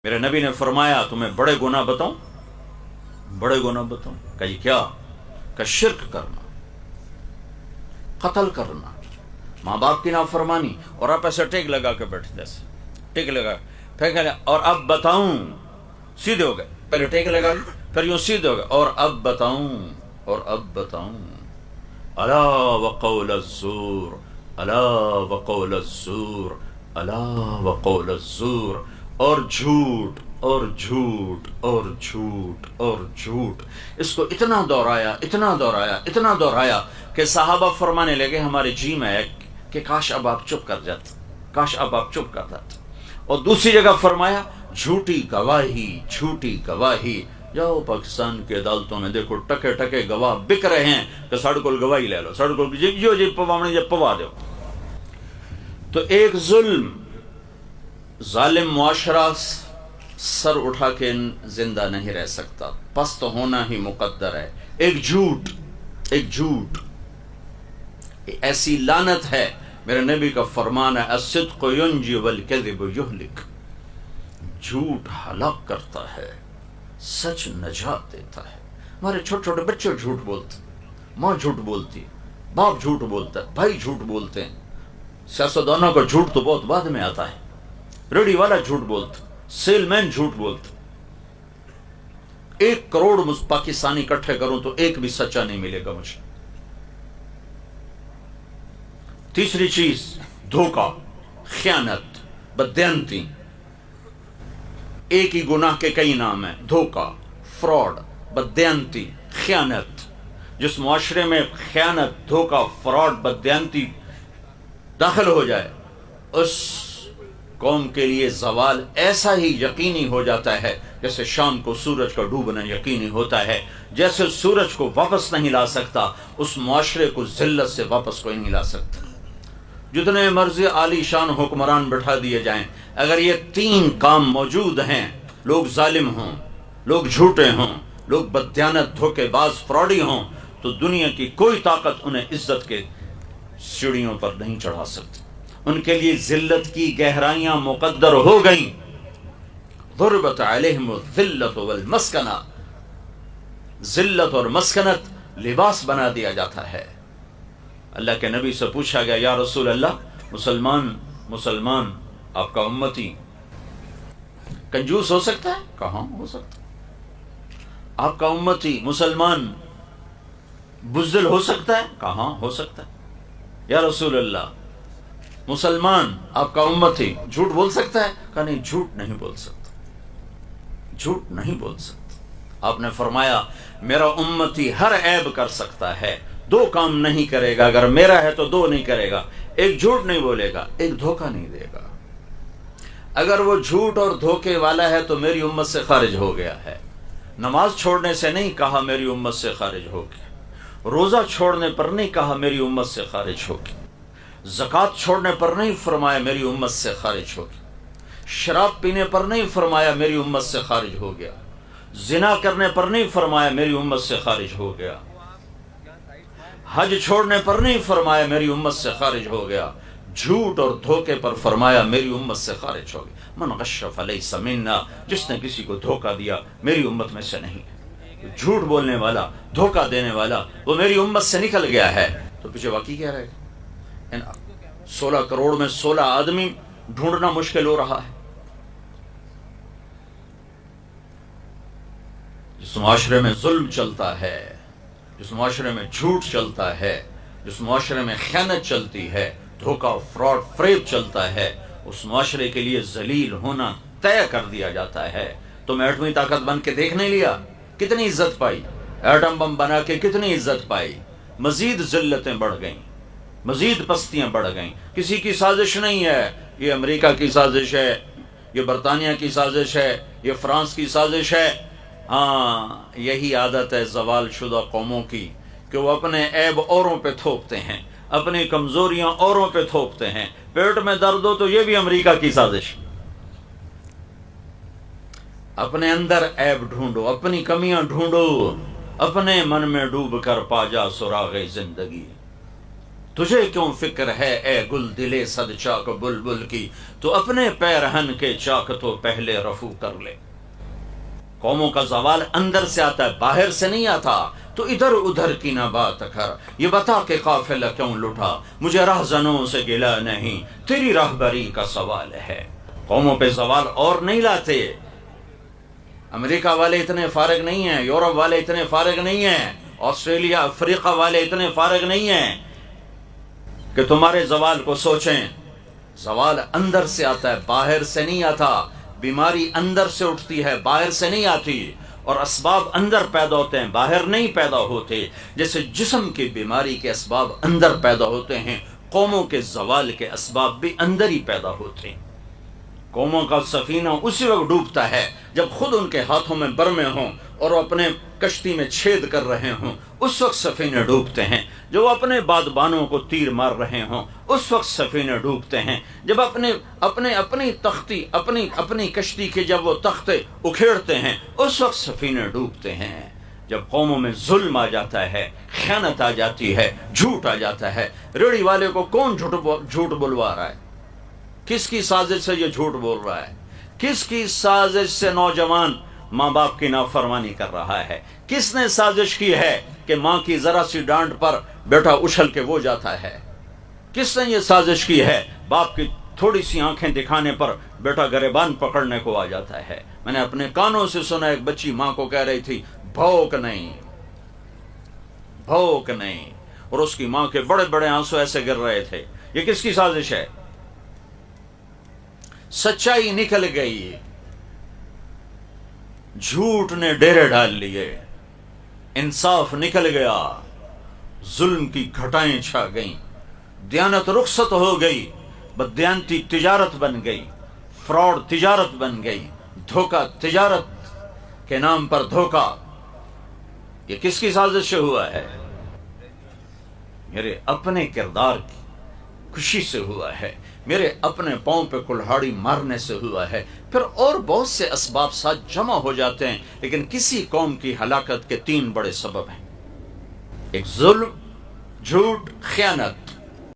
میرے نبی نے فرمایا تمہیں بڑے گناہ بتاؤں؟ بڑے گناہ بتاؤں؟ کہ یہ کیا؟ کہ شرک کرنا، قتل کرنا، ماں باپ کی نافرمانی. اور آپ ایسے ٹیک لگا کے بیٹھے، جیسے ٹیک لگا پھر اور اب بتاؤں، سیدھے ہو گئے. پہلے ٹیک لگا پھر یوں سیدھے ہو گئے. اور اب بتاؤں، اور اب بتاؤں. الا وقول الزور، الا وقول الزور، الا وقول الزور. اور جھوٹ اور جھوٹ اور جھوٹ اور جھوٹ. اس کو اتنا دہرایا، اتنا دہرایا، اتنا دہرایا کہ صحابہ فرمانے لگے ہمارے جی میں ہے کہ کاش اب آپ چپ کر جاتے، کاش اب آپ چپ کر جاتے. اور دوسری جگہ فرمایا جھوٹی گواہی، جھوٹی گواہی. جاؤ پاکستان کی عدالتوں میں دیکھو، ٹکے ٹکے گواہ بک رہے ہیں کہ ساڑھے کو گواہی لے لو، ساڑھے کو جی پواونے جب پوا دو. تو ایک ظالم معاشرہ سر اٹھا کے زندہ نہیں رہ سکتا، پست ہونا ہی مقدر ہے. ایک جھوٹ، ایک جھوٹ ایسی لعنت ہے. میرے نبی کا فرمان ہے الصدق ینجی والکذب یہلک. جھوٹ ہلاک کرتا ہے، سچ نجات دیتا ہے. ہمارے چھوٹے چھوٹے بچے جھوٹ بولتے، ماں جھوٹ بولتی، باپ جھوٹ بولتا ہے، بھائی جھوٹ بولتے ہیں. سیاستدانوں کا جھوٹ تو بہت بعد میں آتا ہے. ریڈی والا جھوٹ بولتا، سیل مین جھوٹ بولتا. 1 کروڑ پاکستانی اکٹھے کروں تو ایک بھی سچا نہیں ملے گا مجھے. تیسری چیز دھوکہ، خیانت، بددیانتی. ایک ہی گناہ کے کئی نام ہیں: دھوکہ، فراڈ، بددیانتی، خیانت. جس معاشرے میں خیانت، دھوکہ، فراڈ، بددیانتی داخل ہو جائے، اس قوم کے لیے زوال ایسا ہی یقینی ہو جاتا ہے جیسے شام کو سورج کا ڈوبنا یقینی ہوتا ہے. جیسے سورج کو واپس نہیں لا سکتا، اس معاشرے کو ذلت سے واپس کوئی نہیں لا سکتا. جتنے مرضی عالی شان حکمران بٹھا دیے جائیں، اگر یہ 3 کام موجود ہیں، لوگ ظالم ہوں، لوگ جھوٹے ہوں، لوگ بددیانت، دھوکے باز، فراڈی ہوں، تو دنیا کی کوئی طاقت انہیں عزت کے سیڑھیوں پر نہیں چڑھا سکتی. ان کے لیے ذلت کی گہرائیاں مقدر ہو گئیں. ضربت علیہم الذلۃ والمسکنہ. ذلت اور مسکنت لباس بنا دیا جاتا ہے. اللہ کے نبی سے پوچھا گیا یا رسول اللہ، مسلمان آپ کا امتی کنجوس ہو سکتا ہے؟ کہاں ہو سکتا. آپ کا امتی مسلمان بزدل ہو سکتا ہے؟ کہاں ہو سکتا ہے. یا رسول اللہ، مسلمان آپ کا امتی جھوٹ بول سکتا ہے؟ کہا نہیں، جھوٹ نہیں بول سکتا، جھوٹ نہیں بول سکتا. آپ نے فرمایا میرا امتی ہر عیب کر سکتا ہے، 2 کام نہیں کرے گا. اگر میرا ہے تو 2 نہیں کرے گا. ایک جھوٹ نہیں بولے گا، ایک دھوکہ نہیں دے گا. اگر وہ جھوٹ اور دھوکے والا ہے تو میری امت سے خارج ہو گیا ہے. نماز چھوڑنے سے نہیں کہا میری امت سے خارج ہو گیا. روزہ چھوڑنے پر نہیں کہا میری امت سے خارج ہو گیا. زکوٰۃ چھوڑنے پر نہیں فرمایا میری امت سے خارج ہو گیا. شراب پینے پر نہیں فرمایا میری امت سے خارج ہو گیا. زنا کرنے پر نہیں فرمایا میری امت سے خارج ہو گیا. حج چھوڑنے پر نہیں فرمایا میری امت سے خارج ہو گیا. جھوٹ اور دھوکے پر فرمایا میری امت سے خارج ہو گیا. من غش فلیس منا. جس نے کسی کو دھوکہ دیا میری امت میں سے نہیں. جھوٹ بولنے والا، دھوکہ دینے والا، وہ میری امت سے نکل گیا ہے. تو پیچھے واقعی کیا رہے گا؟ 16 کروڑ میں 16 آدمی ڈھونڈنا مشکل ہو رہا ہے. جس معاشرے میں ظلم چلتا ہے، جس معاشرے میں جھوٹ چلتا ہے، جس معاشرے میں خیانت چلتی ہے، دھوکہ، فراڈ، فریب چلتا ہے، اس معاشرے کے لیے ذلیل ہونا طے کر دیا جاتا ہے. تم ایٹمی طاقت بن کے دیکھ نہیں لیا کتنی عزت پائی؟ ایٹم بم بنا کے کتنی عزت پائی؟ مزید ذلتیں بڑھ گئیں، مزید پستیاں بڑھ گئیں. کسی کی سازش نہیں ہے، یہ امریکہ کی سازش ہے، یہ برطانیہ کی سازش ہے، یہ فرانس کی سازش ہے. ہاں، یہی عادت ہے زوال شدہ قوموں کی کہ وہ اپنے عیب اوروں پہ تھوپتے ہیں، اپنی کمزوریاں اوروں پہ تھوپتے ہیں. پیٹ میں درد ہو تو یہ بھی امریکہ کی سازش. اپنے اندر عیب ڈھونڈو، اپنی کمیاں ڈھونڈو، اپنے من میں ڈوب کر پا جا سراغ زندگی. تجھے کیوں فکر ہے اے گل دلے صد چاک بلبل کی، تو اپنے پیرہن کے چاک تو پہلے رفو کر لے۔ قوموں کا زوال اندر سے آتا ہے، باہر سے نہیں آتا۔ تو ادھر ادھر کی نہ بات کر، یہ بتا کہ قافلہ کیوں لٹا، مجھے راہزنوں سے گلہ نہیں، تیری راہبری کا سوال ہے۔ قوموں پہ زوال اور نہیں لاتے۔ امریکہ والے اتنے فارغ نہیں ہیں، یورپ والے اتنے فارغ نہیں ہیں، آسٹریلیا افریقہ والے اتنے فارغ نہیں ہیں کہ تمہارے زوال کو سوچیں۔ زوال اندر سے آتا ہے، باہر سے نہیں آتا۔ بیماری اندر سے اٹھتی ہے، باہر سے نہیں آتی، اور اسباب اندر پیدا ہوتے ہیں، باہر نہیں پیدا ہوتے۔ جیسے جسم کی بیماری کے اسباب اندر پیدا ہوتے ہیں، قوموں کے زوال کے اسباب بھی اندر ہی پیدا ہوتے ہیں۔ قوموں کا سفینہ اسی وقت ڈوبتا ہے جب خود ان کے ہاتھوں میں برمے ہوں اور وہ اپنے کشتی میں چھید کر رہے ہوں، اس وقت سفینے ڈوبتے ہیں۔ جو وہ اپنے بادبانوں کو تیر مار رہے ہوں، اس وقت سفینے ڈوبتے ہیں۔ جب اپنی کشتی کے جب وہ تختے اکھیڑتے ہیں، اس وقت سفینے ڈوبتے ہیں۔ جب قوموں میں ظلم آ جاتا ہے، خیانت آ جاتی ہے، جھوٹ آ جاتا ہے۔ ریڑھی والے کو کون جھوٹ بلوا رہا ہے؟ کس کی سازش سے یہ جھوٹ بول رہا ہے؟ کس کی سازش سے نوجوان ماں باپ کی نافرمانی کر رہا ہے؟ کس نے سازش کی ہے کہ ماں کی ذرا سی ڈانٹ پر بیٹا اچھل کے وہ جاتا ہے؟ کس نے یہ سازش کی ہے باپ کی تھوڑی سی آنکھیں دکھانے پر بیٹا گریبان پکڑنے کو آ جاتا ہے؟ میں نے اپنے کانوں سے سنا، ایک بچی ماں کو کہہ رہی تھی بھوک نہیں، بھوک نہیں، اور اس کی ماں کے بڑے بڑے آنسو ایسے گر رہے تھے۔ یہ کس کی سازش ہے؟ سچائی نکل گئی، جھوٹ نے ڈیرے ڈال لیے، انصاف نکل گیا، ظلم کی گھٹائیں چھا گئیں، دیانت رخصت ہو گئی، بددیانتی تجارت بن گئی، فراڈ تجارت بن گئی، دھوکہ تجارت کے نام پر دھوکہ۔ یہ کس کی سازش سے ہوا ہے؟ میرے اپنے کردار کی خوشی سے ہوا ہے، میرے اپنے پاؤں پہ کلہاڑی مارنے سے ہوا ہے۔ پھر اور بہت سے اسباب ساتھ جمع ہو جاتے ہیں، لیکن کسی قوم کی ہلاکت کے 3 بڑے سبب ہیں: ایک ظلم، جھوٹ، خیانت۔